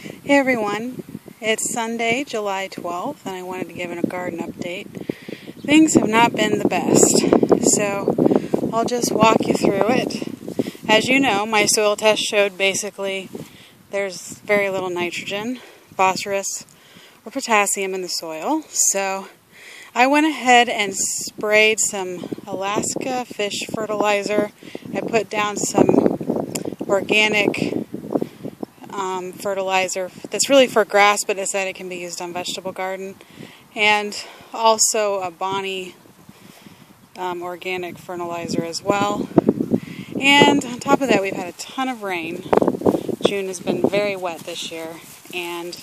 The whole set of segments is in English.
Hey everyone, it's Sunday, July 12th, and I wanted to give a garden update. Things have not been the best, so I'll just walk you through it. As you know, my soil test showed basically there's very little nitrogen, phosphorus, or potassium in the soil, so I went ahead and sprayed some Alaska fish fertilizer. I put down some organic fertilizer that's really for grass, but it said it can be used on vegetable garden, and also a Bonnie organic fertilizer as well. And on top of that, we've had a ton of rain. June has been very wet this year, and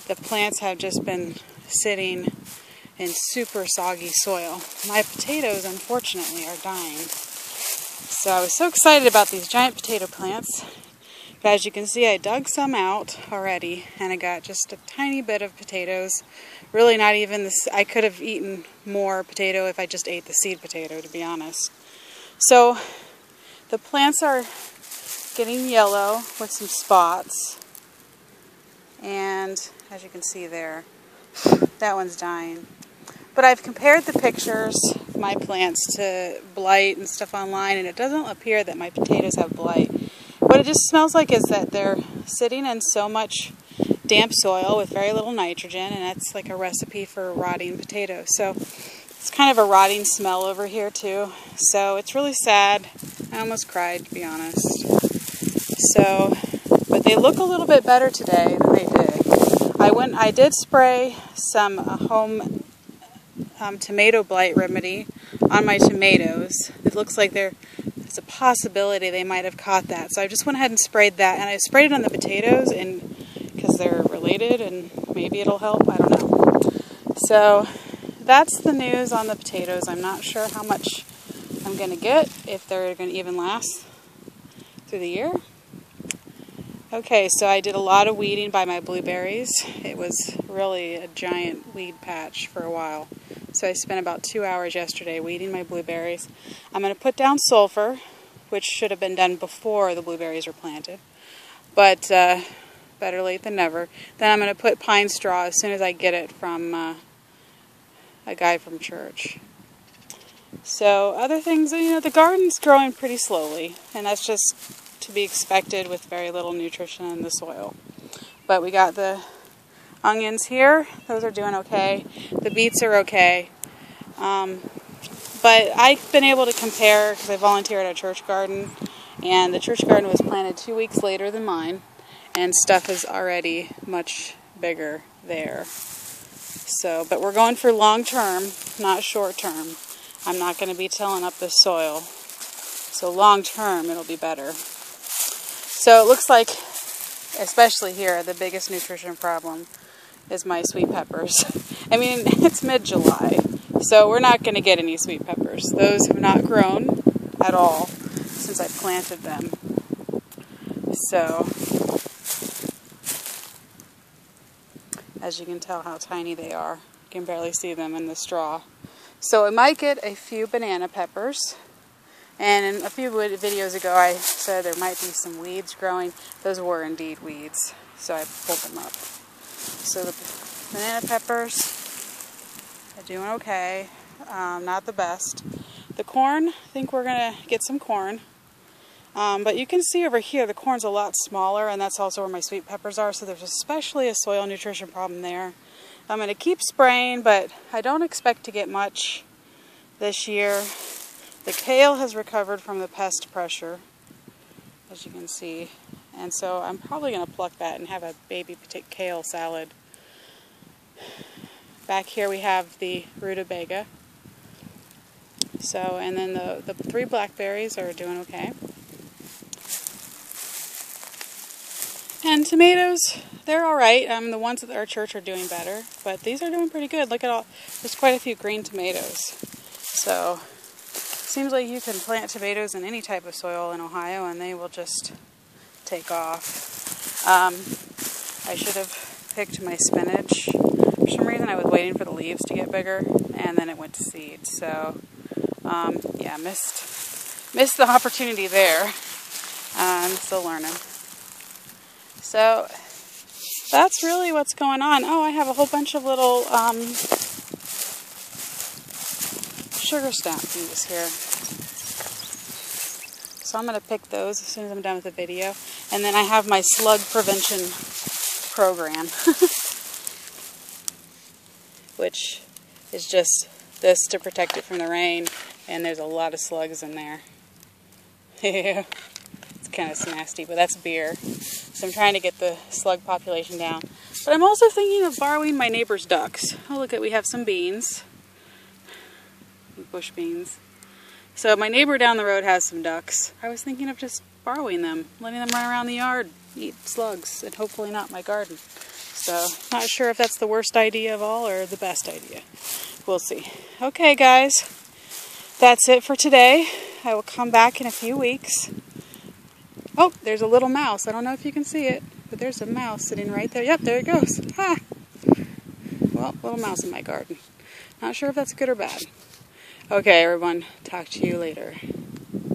the plants have just been sitting in super soggy soil. My potatoes, unfortunately, are dying. So I was so excited about these giant potato plants. But as you can see, I dug some out already, and I got just a tiny bit of potatoes. Really not even this. I could have eaten more potato if I just ate the seed potato, to be honest. So the plants are getting yellow with some spots. And as you can see there, that one's dying. But I've compared the pictures of my plants to blight and stuff online, and it doesn't appear that my potatoes have blight. What it just smells like is that they're sitting in so much damp soil with very little nitrogen, and that's like a recipe for rotting potatoes. So it's kind of a rotting smell over here too. So it's really sad. I almost cried, to be honest. So, but they look a little bit better today than they did. I did spray some home tomato blight remedy on my tomatoes. It looks like there's a possibility they might have caught that. So I just went ahead and sprayed that, and I sprayed it on the potatoes, and because they're related and maybe it'll help, I don't know. So that's the news on the potatoes. I'm not sure how much I'm going to get, if they're going to even last through the year. Okay, so I did a lot of weeding by my blueberries. It was really a giant weed patch for a while. So I spent about 2 hours yesterday weeding my blueberries. I'm going to put down sulfur, which should have been done before the blueberries were planted. But better late than never. Then I'm going to put pine straw as soon as I get it from a guy from church. So other things, you know, the garden's growing pretty slowly, and that's just to be expected with very little nutrition in the soil. But we got the onions here. Those are doing okay. The beets are okay. But I've been able to compare, because I volunteered at a church garden, and the church garden was planted 2 weeks later than mine, and stuff is already much bigger there. So, but we're going for long term, not short term. I'm not going to be tilling up the soil. So long term, it'll be better. So it looks like, especially here, the biggest nutrition problem is my sweet peppers. I mean, it's mid-July, so we're not going to get any sweet peppers. Those have not grown at all since I planted them. So, as you can tell how tiny they are. You can barely see them in the straw. So I might get a few banana peppers. And in a few videos ago I said there might be some weeds growing. Those were indeed weeds, so I pulled them up. So the banana peppers are doing okay, not the best. The corn, I think we're going to get some corn. But you can see over here the corn's a lot smaller, and that's also where my sweet peppers are, so there's especially a soil nutrition problem there. I'm going to keep spraying, but I don't expect to get much this year. The kale has recovered from the pest pressure, as you can see, and so I'm probably going to pluck that and have a baby kale salad. Back here we have the rutabaga. So, and then the 3 blackberries are doing okay. And tomatoes, they're alright. The ones at our church are doing better, but these are doing pretty good. Look at all, there's quite a few green tomatoes. So, seems like you can plant tomatoes in any type of soil in Ohio and they will just take off. I should have picked my spinach. For some reason I was waiting for the leaves to get bigger, and then it went to seed. So, yeah, missed the opportunity there. I'm still learning. So, that's really what's going on. Oh, I have a whole bunch of little sugar stamp bees here. So I'm going to pick those as soon as I'm done with the video. And then I have my slug prevention program, which is just this to protect it from the rain. And there's a lot of slugs in there. It's kind of nasty, but that's beer. So I'm trying to get the slug population down. But I'm also thinking of borrowing my neighbor's ducks. Oh, look, we have some beans. Bush beans. So my neighbor down the road has some ducks. I was thinking of just borrowing them, letting them run around the yard, eat slugs, and hopefully not my garden. So not sure if that's the worst idea of all or the best idea. We'll see. Okay, guys, that's it for today. I will come back in a few weeks. Oh, there's a little mouse. I don't know if you can see it, but there's a mouse sitting right there. Yep, there it goes. Ha! Well, little mouse in my garden. Not sure if that's good or bad. Okay, everyone. Talk to you later.